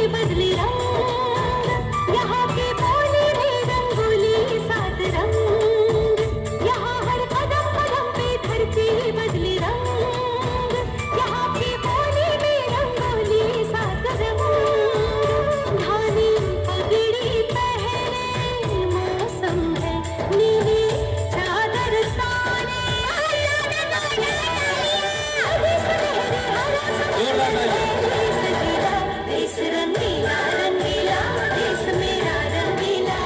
बदली रंग, यहाँ की बोली में रंगोली सात रंग, यहाँ हर कदम कदम पे धरती बदली रंग, यहाँ की बोली में रंगोली सात रंग, धानी पगड़ी पहने मौसम है नीली चादर ताने, देश रंगीला रंगीला, देश मेरा रंगीला,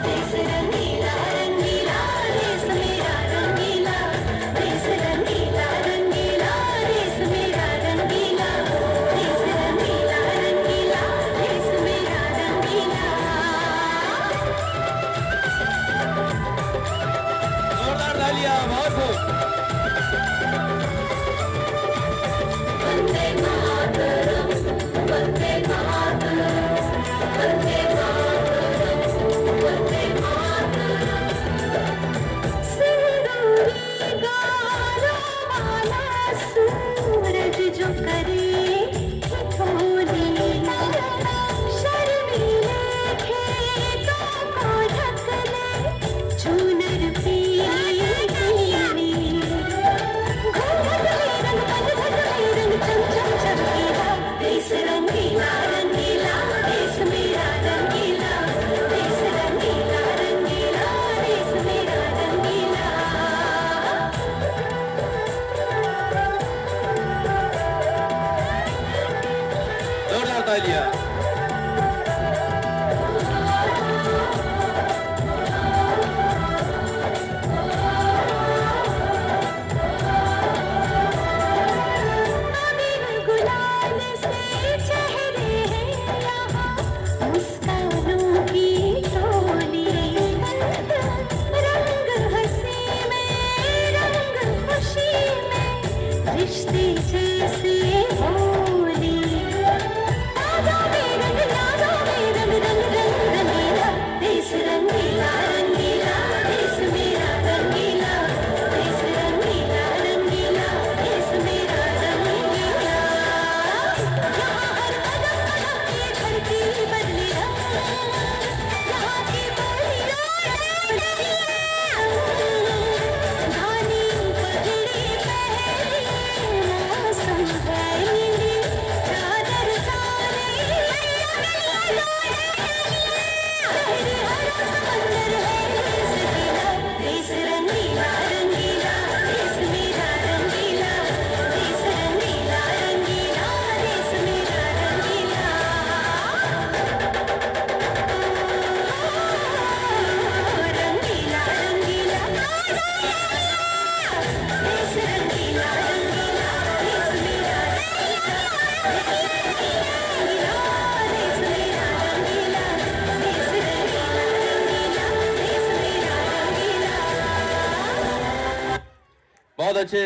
देश रंगीला रंगीला, देश मेरा रंगीला, देश रंगीला रंगीला, देश मेरा रंगीला, देश रंगीला रंगीला, देश मेरा रंगीला। जोरदार तालियां, बहुत खूब। वंदे मातरम, वंदे मातरम, वंदे मातरम, वंदे मातरम। सिंदूरी गालों वाला सूरज जो करे ठिठोली, शर्मीले खेतों को ढक ले चूनर पीली पीली, घूंघट में रंग घट में रंग चम चम चमकीला, देश रंगीला रंगीला, देश मेरा रंगीला, देश रंगीला रंगीला, देश मेरा रंगीला। जोरदार तालियां। अबीर गुलाल से चेहरे हैं यहाँ, मुस्कानों की टोली, रंग हंसी में रंग खुशी में रिश्ते जैसे होली, यादों में रंग रंग रंग रंगीला, देश रंगीला रंगीला, देश मेरा रंगीला, देश रंगीला रंगीला, देश मेरा रंगीला। यहाँ हर कदम कदम पे धरती बदली रंग, यहाँ की बोली धानी पगड़ी पहने मौसम है नीली चादर ताने, समंदर है सजीला, देश रंगीला रंगीला, देश मेरा रंगीला, देश रंगीला रंगीला, देश मेरा रंगीला। रंगीला रंगीला, देश रंगीला रंगीला, देश मेरा रंगीला, देश मेरा रंगीला, देश रंगीला रंगीला, देश मेरा रंगीला। बहुत अच्छे।